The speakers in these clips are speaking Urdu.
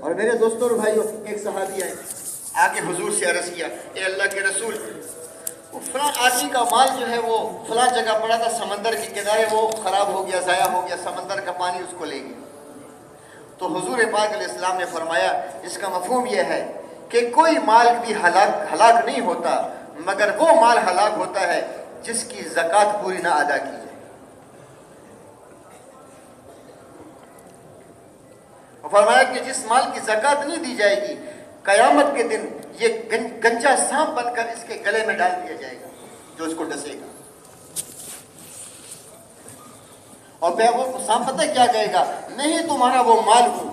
اور میرے دوستوں اور بھائیوں، ایک صحابی آئے، آ کے حضور سے عرض کیا، اے اللہ کے رسول، فلاں آدمی کا مال جو ہے وہ فلاں جگہ پڑا تھا سمندر کے کنارے، وہ خراب ہو گیا، ضائع ہو گیا، سمندر کا پانی اس کو لے گیا۔ تو حضور پاک علیہ السلام نے فرمایا، اس کا مفہوم یہ ہے کہ کوئی مال بھی ہلاک نہیں ہوتا، مگر وہ مال ہلاک ہوتا ہے جس کی زکوٰۃ پوری نہ ادا کی جائے۔ اور فرمایا کہ جس مال کی زکوٰۃ نہیں دی جائے گی، قیامت کے دن یہ گنجا سانپ بن کر اس کے گلے میں ڈال دیا جائے گا جو اس کو ڈسے گا۔ اور پھر وہ سانپ پتہ کیا کہے گا، میں ہی تمہارا وہ مال ہوں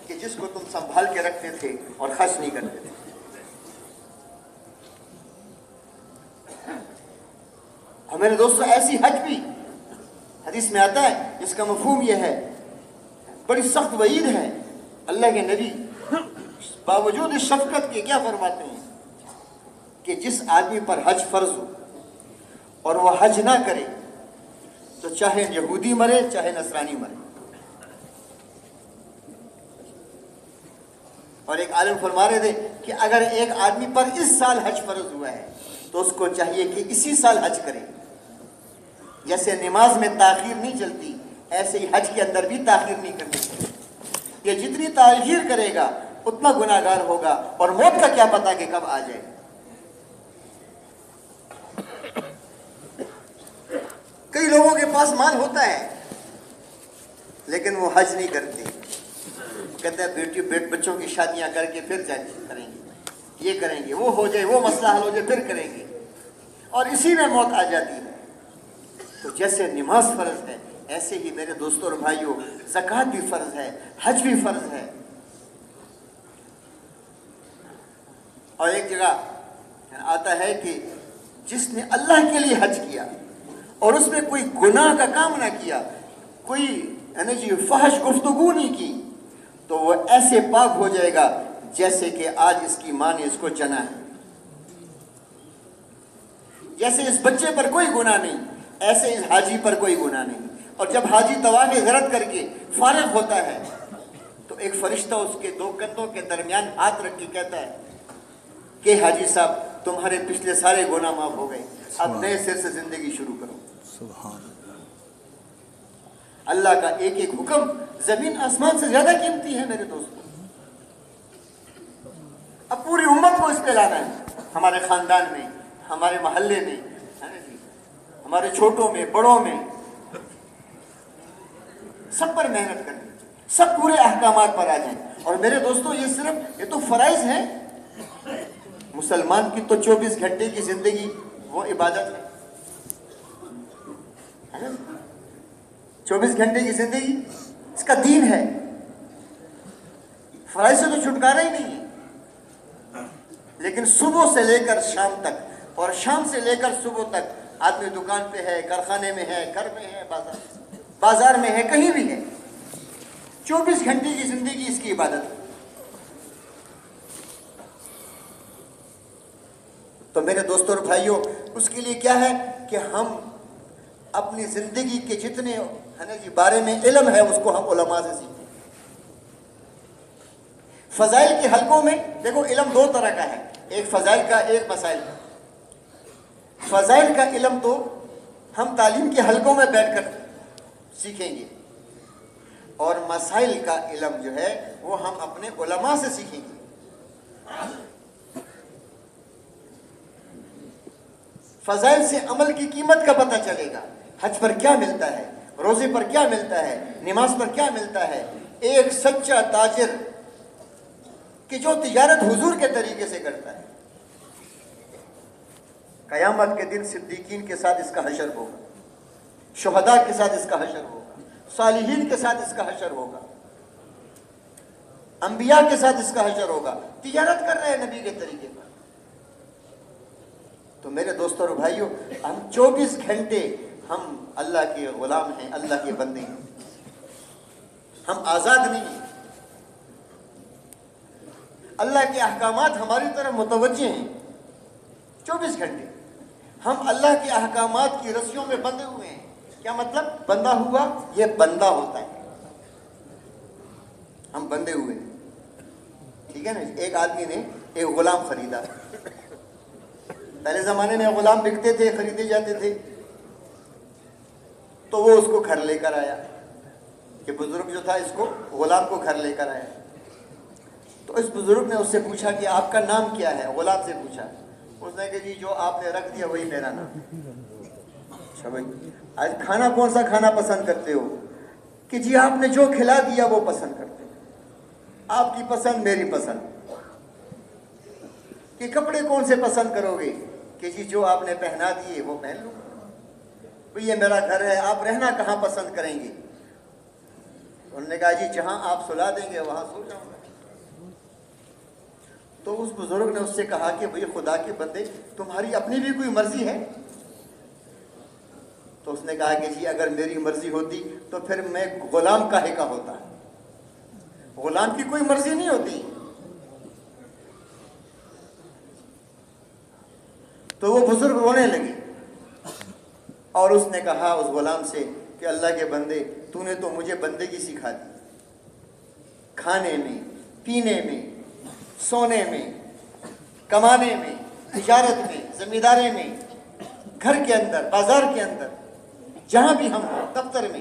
کہ جس کو تم سنبھال کے رکھتے تھے اور خرچ نہیں کرتے تھے۔ اور میرے دوستو، ایسی حج بھی حدیث میں آتا ہے، اس کا مفہوم یہ ہے، بڑی سخت وعید ہے۔ اللہ کے نبی باوجود اس شفقت کے کیا فرماتے ہیں کہ جس آدمی پر حج فرض ہو اور وہ حج نہ کرے تو چاہے یہودی مرے چاہے نصرانی مرے۔ اور ایک عالم فرما رہے تھے کہ اگر ایک آدمی پر اس سال حج فرض ہوا ہے تو اس کو چاہیے کہ اسی سال حج کرے۔ جیسے نماز میں تاخیر نہیں چلتی، ایسے ہی حج کے اندر بھی تاخیر نہیں کرنی چاہیے۔ یہ جتنی تاخیر کرے گا اتنا گناہ گار ہوگا، اور موت کا کیا پتہ کہ کب آ جائے۔ کئی لوگوں کے پاس مال ہوتا ہے لیکن وہ حج نہیں کرتے، کہتے ہیں بچوں کی شادیاں کر کے پھر کریں گے، یہ کریں گے، وہ ہو جائے، وہ مسئلہ حل ہو جائے پھر کریں گے، اور اسی میں موت آ جاتی ہے۔ تو جیسے نماز فرض ہے، ایسے ہی میرے دوستوں اور بھائیوں زکوٰۃ بھی فرض ہے، حج بھی فرض ہے۔ اور ایک جگہ آتا ہے کہ جس نے اللہ کے لیے حج کیا اور اس میں کوئی گناہ کا کام نہ کیا، کوئی فحش گفتگو نہیں کی، تو وہ ایسے پاک ہو جائے گا جیسے کہ آج اس کی ماں نے اس کو چنا ہے۔ جیسے اس بچے پر کوئی گناہ نہیں، ایسے اس حاجی پر کوئی گناہ نہیں۔ اور جب حاجی طواف غرت کر کے فارغ ہوتا ہے تو ایک فرشتہ اس کے دو کندھوں کے درمیان ہاتھ رکھ کے کہتا ہے کہ حاجی صاحب، تمہارے پچھلے سارے گناہ معاف ہو گئے، اب نئے سر سے زندگی شروع کرو۔ سبحان اللہ کا ایک ایک حکم زمین آسمان سے زیادہ قیمتی ہے میرے دوستوں۔ اب پوری امت کو اس پہ لانا ہے، ہمارے خاندان میں، ہمارے محلے میں، ہمارے چھوٹوں میں، بڑوں میں، سب پر محنت کرنی، سب پورے احکامات پر آ جائیں۔ اور میرے دوستوں، یہ تو فرائض ہیں۔ مسلمان کی تو 24 گھنٹے کی زندگی وہ عبادت ہے، 24 گھنٹے کی زندگی اس کا دین ہے۔ فرائض سے تو چھٹکارا ہی نہیں ہے، لیکن صبح سے لے کر شام تک اور شام سے لے کر صبح تک آدمی دکان پہ ہے، کارخانے میں ہے، گھر میں ہے، بازار میں ہے، کہیں بھی ہے، 24 گھنٹے کی زندگی اس کی عبادت ہے۔ تو میرے دوستوں اور بھائیوں، اس کے لیے کیا ہے کہ ہم اپنی زندگی کے جتنے بارے میں علم ہے اس کو ہم علماء سے سیکھیں۔ فضائل کے حلقوں میں دیکھو، علم دو طرح کا ہے، ایک فضائل کا، ایک مسائل کا۔ فضائل کا علم تو ہم تعلیم کے حلقوں میں بیٹھ کر سیکھیں گے، اور مسائل کا علم جو ہے وہ ہم اپنے علماء سے سیکھیں گے۔ فضائل سے عمل کی قیمت کا پتہ چلے گا، حج پر کیا ملتا ہے، روزے پر کیا ملتا ہے، نماز پر کیا ملتا ہے۔ ایک سچا تاجر کہ جو تجارت حضور کے طریقے سے کرتا ہے، قیامت کے دن صدیقین کے ساتھ اس کا حشر ہوگا، شہداء کے ساتھ اس کا حشر ہوگا، صالحین کے ساتھ اس کا حشر ہوگا، انبیاء کے ساتھ اس کا حشر ہوگا۔ تجارت کر رہے ہیں نبی کے طریقے پر۔ تو میرے دوستوں اور بھائیوں، ہم 24 گھنٹے ہم اللہ کے غلام ہیں، اللہ کے بندے ہیں، ہم آزاد نہیں ہیں۔ اللہ کے احکامات ہماری طرف متوجہ ہیں 24 گھنٹے۔ ہم اللہ کے احکامات کی رسیوں میں بندھے ہوئے ہیں۔ کیا مطلب؟ بندہ ہوا، یہ بندہ ہوتا ہے، ہم بندھے ہوئے ہیں۔ ٹھیک ہے نا. ایک آدمی نے ایک غلام خریدا. پہلے زمانے میں غلام بکتے تھے, خریدے جاتے تھے. تو وہ اس کو گھر لے کر آیا, کہ بزرگ جو تھا اس کو غلام کو گھر لے کر آیا. تو اس بزرگ نے اس سے پوچھا کہ آپ کا نام کیا ہے, غلام سے پوچھا. اس نے کہا جی جو آپ نے رکھ دیا وہی میرا نام. اچھا بھائی, آج کھانا کون سا کھانا پسند کرتے ہو؟ کہ جی آپ نے جو کھلا دیا وہ پسند کرتے ہیں. آپ کی پسند میری پسند. کہ کپڑے کون سے پسند کرو گے؟ کہ جی جو آپ نے پہنا دیے وہ پہن لوں. یہ میرا گھر ہے, آپ رہنا کہاں پسند کریں گے؟ انہوں نے کہا جی جہاں آپ سلا دیں گے وہاں سو جاؤں گا. تو اس بزرگ نے اس سے کہا کہ بھئی خدا کے بندے, تمہاری اپنی بھی کوئی مرضی ہے؟ تو اس نے کہا کہ جی اگر میری مرضی ہوتی تو پھر میں غلام کاہے کا ہوتا. غلام کی کوئی مرضی نہیں ہوتی. تو وہ بزرگ رونے لگے اور اس نے کہا اس غلام سے کہ اللہ کے بندے, تو نے تو مجھے بندگی سکھا دی. کھانے میں, پینے میں, سونے میں, کمانے میں, تجارت میں, زمینداری میں, گھر کے اندر, بازار کے اندر, جہاں بھی ہم ہوں, دفتر میں.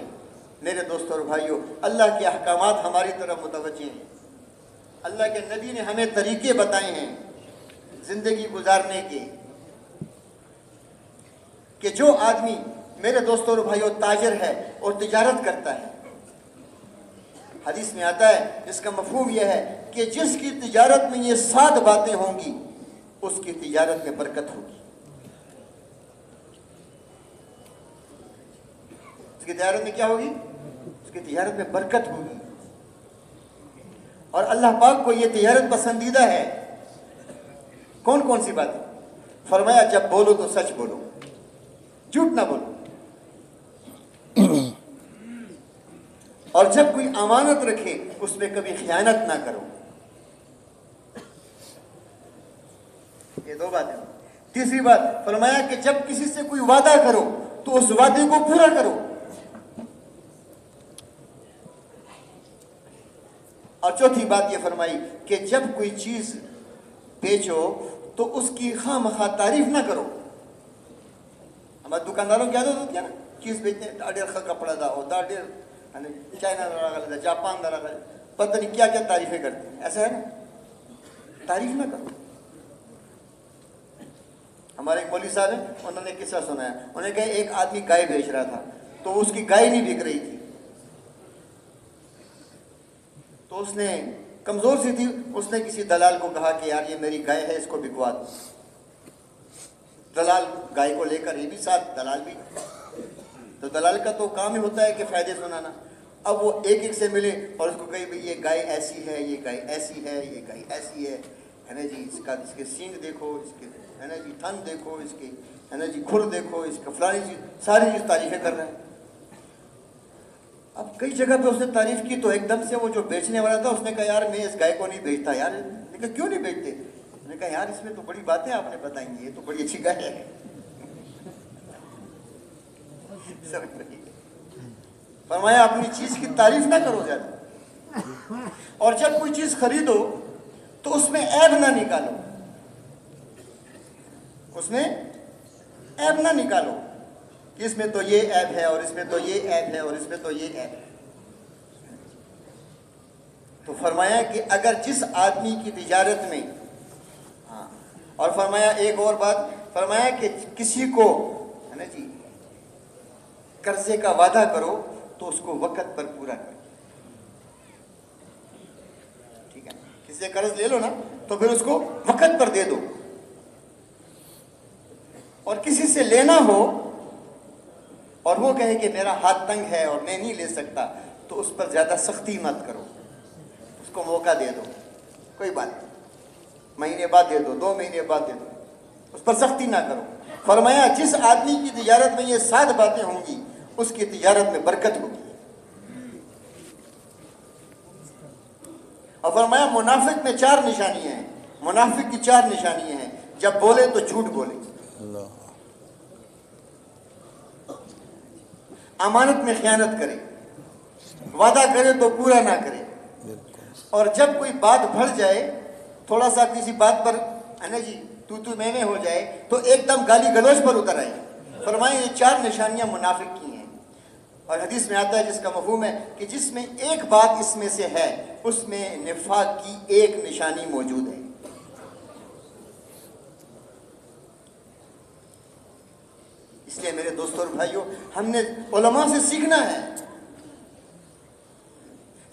میرے دوستوں اور بھائیوں, اللہ کے احکامات ہماری طرف متوجہ ہیں. اللہ کے نبی نے ہمیں طریقے بتائے ہیں زندگی گزارنے کے, کہ جو آدمی میرے دوستوں اور بھائیوں تاجر ہے اور تجارت کرتا ہے, حدیث میں آتا ہے, اس کا مفہوم یہ ہے کہ جس کی تجارت میں یہ 7 باتیں ہوں گی اس کی تجارت میں برکت ہوگی. اس کی تجارت میں کیا ہوگی؟ اس کی تجارت میں برکت ہوگی. اور اللہ پاک کو یہ تجارت پسندیدہ ہے. کون کون سی باتیں؟ فرمایا جب بولو تو سچ بولو, جھوٹ نہ بولو. اور جب کوئی امانت رکھے اس میں کبھی خیانت نہ کرو. یہ 2 باتیں. تیسری بات فرمایا کہ جب کسی سے کوئی وعدہ کرو تو اس وعدے کو پورا کرو. اور چوتھی بات یہ فرمائی کہ جب کوئی چیز بیچو تو اس کی خواہ مخواہ تعریف نہ کرو. ہمارے دکانداروں کی عادت ہوتی ہے نا, چیز بیچتے ہیں, ڈاڈیر کا کپڑا دا ہو, ڈاڈیر چائنا دا, جاپان دا, پتہ نہیں کیا کیا تعریفیں کرتے ہیں. ایسا ہے نا, تعریف نہ کرو. ہمارے ایک مولوی صاحب ہیں, انہوں نے قصہ سنایا. انہوں نے کہا ایک آدمی گائے بیچ رہا تھا, تو اس کی گائے نہیں بک رہی تھی. تو اس نے, کمزور سی تھی, اس نے کسی دلال کو کہا کہ یار یہ میری گائے ہے, اس کو بکوا دو. دلال گائے کو لے کر, یہ بھی ساتھ دلال بھی. تو دلال کا تو کام ہی ہوتا ہے کہ فائدے سنانا. اب وہ ایک ایک سے ملے اور اس کو کہی بھئی یہ گائے ایسی ہے, یہ گائے ایسی ہے, یہ گائے ایسی ہے نا جی, اس کے سینگ دیکھو, اس کے ہے نا جی تھن دیکھو, اس کے ہے نا جی کھر دیکھو, اس کا فلانی چیز, ساری چیز تعریفیں کر رہے ہیں. اب کئی جگہ پہ اس نے تعریف کی تو ایک دم سے وہ جو بیچنے والا تھا اس نے کہا یار میں اس گائے کو نہیں بیچتا یار. نے کہا کیوں نہیں بیچتے؟ اس نے کہا یار اس میں تو بڑی باتیں آپ نے بتائیں گی, یہ تو بڑی اچھی گائے ہے. فرمایا اپنی چیز کی تعریف نہ کرو زیادہ, اور جب کوئی چیز خریدو تو اس میں عیب نہ نکالو. اس میں عیب نہ نکالو کہ اس میں تو یہ عیب ہے اور اس میں تو یہ عیب ہے اور اس میں تو یہ عیب ہے. تو فرمایا کہ اگر جس آدمی کی تجارت میں, ہاں, اور فرمایا ایک اور بات, فرمایا کہ کسی کو ہے نا جی قرضے کا وعدہ کرو تو اس کو وقت پر پورا کرو. ٹھیک ہے, کسی سے قرض لے لو نا تو پھر اس کو وقت پر دے دو. اور کسی سے لینا ہو اور وہ کہے کہ میرا ہاتھ تنگ ہے اور میں نہیں لے سکتا, تو اس پر زیادہ سختی مت کرو, اس کو موقع دے دو, کوئی بات نہیں, مہینے بعد دے دو, 2 مہینے بعد دے دو, اس پر سختی نہ کرو. فرمایا جس آدمی کی تجارت میں یہ 7 باتیں ہوں گی اس کی تجارت میں برکت ہوگی. اور فرمایا منافق میں 4 نشانیاں ہیں. منافق کی 4 نشانیاں ہیں. جب بولے تو جھوٹ بولے, امانت میں خیانت کرے, وعدہ کرے تو پورا نہ کرے, اور جب کوئی بات بڑھ جائے تھوڑا سا کسی بات پر ہے نا جی تو میں نے ہو جائے تو ایک دم گالی گلوچ پر اتر آئے. فرمائیں یہ 4 نشانیاں منافق کی ہیں. اور حدیث میں آتا ہے جس کا مفہوم ہے کہ جس میں ایک بات اس میں سے ہے اس میں نفاق کی ایک نشانی موجود ہے. اس لیے میرے دوستوں اور بھائیوں ہم نے علماء سے سیکھنا ہے.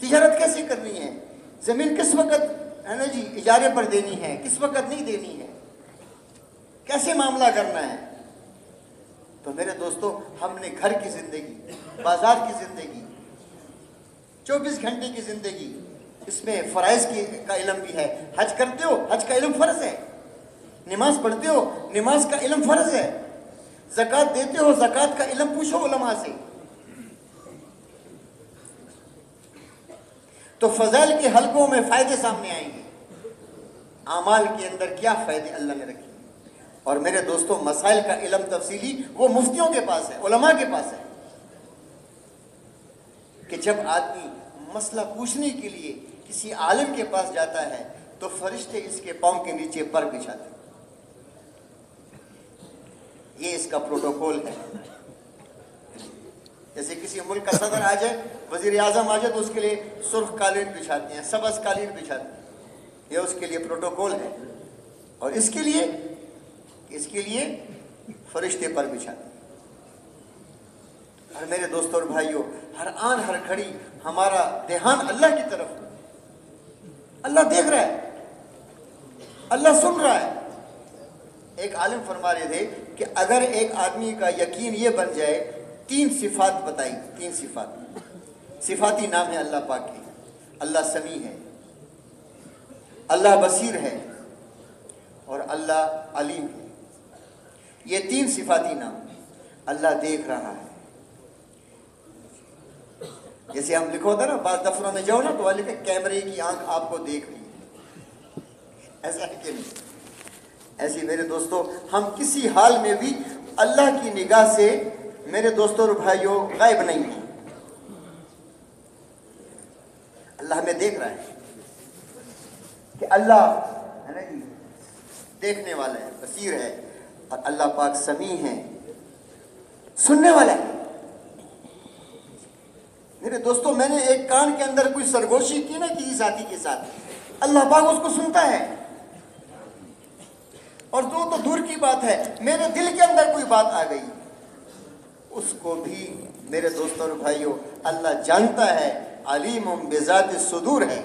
تجارت کیسے کرنی ہے, زمین کس وقت ہے نا جی اجارے پر دینی ہے, کس وقت نہیں دینی ہے, کیسے معاملہ کرنا ہے. تو میرے دوستو ہم نے گھر کی زندگی, بازار کی زندگی, 24 گھنٹے کی زندگی, اس میں فرائض کا علم بھی ہے. حج کرتے ہو, حج کا علم فرض ہے. نماز پڑھتے ہو, نماز کا علم فرض ہے. زکوٰۃ دیتے ہو, زکوٰۃ کا علم پوچھو علماء سے. تو فضائل کے حلقوں میں فائدے سامنے آئیں گے. اعمال کے اندر کیا فائدے اللہ نے رکھے. اور میرے دوستوں مسائل کا علم تفصیلی وہ مفتیوں کے پاس ہے, علماء کے پاس ہے. کہ جب آدمی مسئلہ پوچھنے کے لیے کسی عالم کے پاس جاتا ہے تو فرشتے اس کے پاؤں کے نیچے پر بچھاتے ہیں. یہ اس کا پروٹوکول ہے. جیسے کسی ملک کا صدر آ جائے, وزیر اعظم آ جائے تو اس کے لیے سرخ قالین بچھاتے ہیں, سبز قالین بچھاتے ہیں. یہ اس کے لیے پروٹوکول ہے. اور اس کے لیے فرشتے پر بچھاتے ہیں. اور میرے دوستوں اور بھائیوں ہر آن ہر گھڑی ہمارا دھیان اللہ کی طرف. اللہ دیکھ رہا ہے, اللہ سن رہا ہے. ایک عالم فرما رہے تھے کہ اگر ایک آدمی کا یقین یہ بن جائے, 3 صفات بتائی, 3 صفات, صفاتی نام ہے اللہ پاک کے. اللہ سمیع ہے, اللہ بصیر ہے, اور اللہ علیم ہے. یہ 3 صفاتی نام. اللہ دیکھ رہا ہے. جیسے ہم لکھو تھا نا, بعض دفتروں میں جاؤ نا تو لکھے کیمرے کی آنکھ آپ کو دیکھ رہی ہے. ایسا ہے کہ نہیں؟ ایسی میرے دوستو ہم کسی حال میں بھی اللہ کی نگاہ سے میرے دوستوں اور بھائیوں غائب نہیں ہیں. اللہ ہمیں دیکھ رہا ہے کہ اللہ ہے نا جی دیکھنے والا ہے, بصیر ہے. اور اللہ پاک سمیع ہے, سننے والا ہے. میرے دوستو میں نے ایک کان کے اندر کوئی سرگوشی کی نا کسی ساتھی کے ساتھ, اللہ پاک اس کو سنتا ہے. اور تو دور کی بات ہے, میرے دل کے اندر کوئی بات آ گئی, اس کو بھی میرے دوستوں اور بھائیوں اللہ جانتا ہے. علیم بذات الصدور ہے.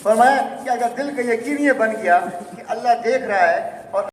فرمایا کہ اگر دل کا یقین یہ بن گیا کہ اللہ دیکھ رہا ہے